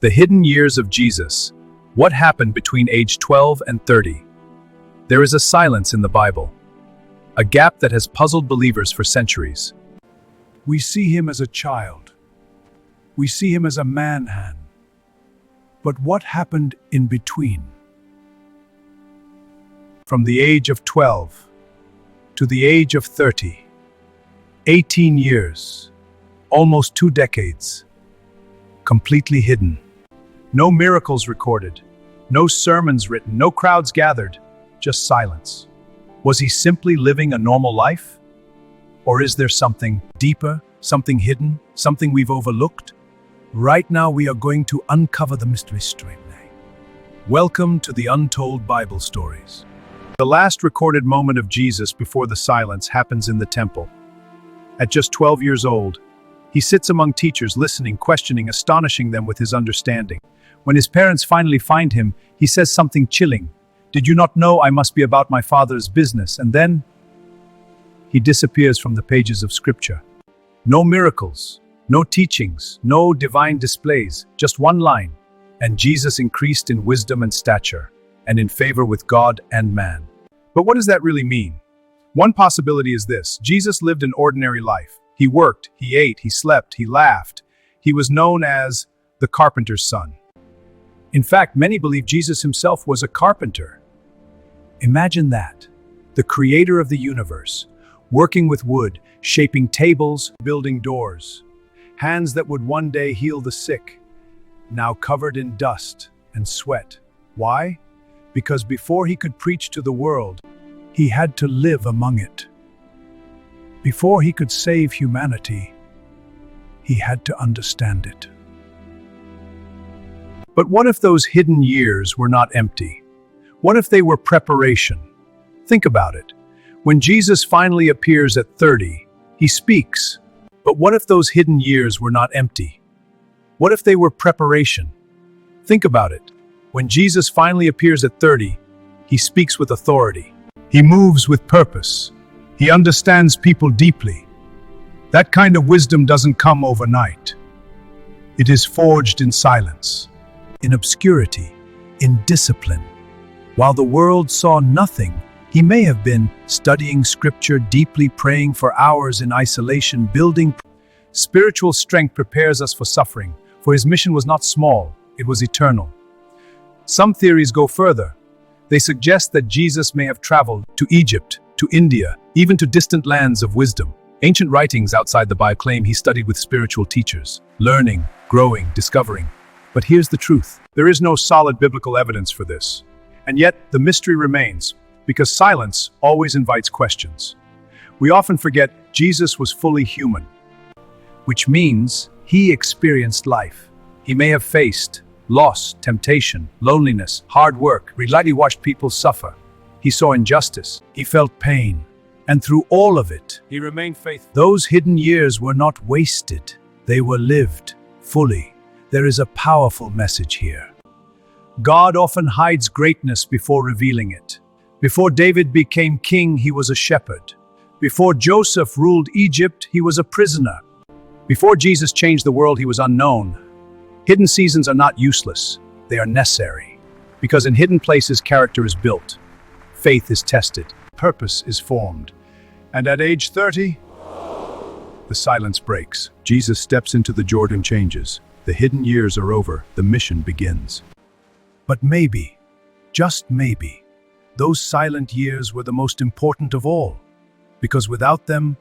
The hidden years of Jesus. What happened between age 12 and 30? There is a silence in the Bible, a gap that has puzzled believers for centuries. We see him as a child. We see him as a man. But what happened in between? From the age of 12 to the age of 30, 18 years, almost 2 decades, completely hidden. No miracles recorded, no sermons written, no crowds gathered, just silence. Was he simply living a normal life? Or is there something deeper, something hidden, something we've overlooked? Right now we are going to uncover the mystery. Welcome to the Untold Bible Stories. The last recorded moment of Jesus before the silence happens in the temple. At just 12 years old, he sits among teachers, listening, questioning, astonishing them with his understanding. When his parents finally find him, he says something chilling. "Did you not know I must be about my Father's business?" And then he disappears from the pages of Scripture. No miracles, no teachings, no divine displays, just one line. And Jesus increased in wisdom and stature, and in favor with God and man. But what does that really mean? One possibility is this: Jesus lived an ordinary life. He worked, he ate, he slept, he laughed. He was known as the carpenter's son. In fact, many believe Jesus himself was a carpenter. Imagine that. The creator of the universe, working with wood, shaping tables, building doors. Hands that would one day heal the sick, now covered in dust and sweat. Why? Because before he could preach to the world, he had to live among it. Before he could save humanity, he had to understand it. But what if those hidden years were not empty? What if they were preparation? Think about it. When Jesus finally appears at 30, he speaks. But what if those hidden years were not empty? What if they were preparation? Think about it. When Jesus finally appears at 30, he speaks with authority. He moves with purpose. He understands people deeply. That kind of wisdom doesn't come overnight. It is forged in silence, in obscurity, in discipline. While the world saw nothing, he may have been studying Scripture deeply, praying for hours in isolation, building. Spiritual strength prepares us for suffering, for his mission was not small, it was eternal. Some theories go further. They suggest that Jesus may have traveled to Egypt, to India, even to distant lands of wisdom. Ancient writings outside the Bible claim he studied with spiritual teachers, learning, growing, discovering. But here's the truth. There is no solid biblical evidence for this. And yet, the mystery remains, because silence always invites questions. We often forget Jesus was fully human, which means he experienced life. He may have faced loss, temptation, loneliness, hard work. He watched people suffer. He saw injustice. He felt pain. And through all of it, he remained faithful. Those hidden years were not wasted. They were lived fully. There is a powerful message here. God often hides greatness before revealing it. Before David became king, he was a shepherd. Before Joseph ruled Egypt, he was a prisoner. Before Jesus changed the world, he was unknown. Hidden seasons are not useless. They are necessary. Because in hidden places, character is built. Faith is tested. Purpose is formed. And at age 30, the silence breaks. Jesus steps into the Jordan, changes. The hidden years are over. The mission begins. But maybe, just maybe, those silent years were the most important of all. Because without them,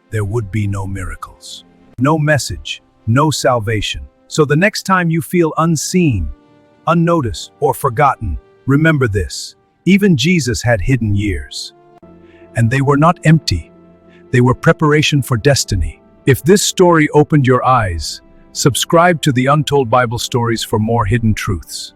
there would be no miracles. No message, no salvation. So the next time you feel unseen, unnoticed, or forgotten, remember this. Even Jesus had hidden years. And they were not empty. They were preparation for destiny. If this story opened your eyes, subscribe to the Untold Bible Stories for more hidden truths.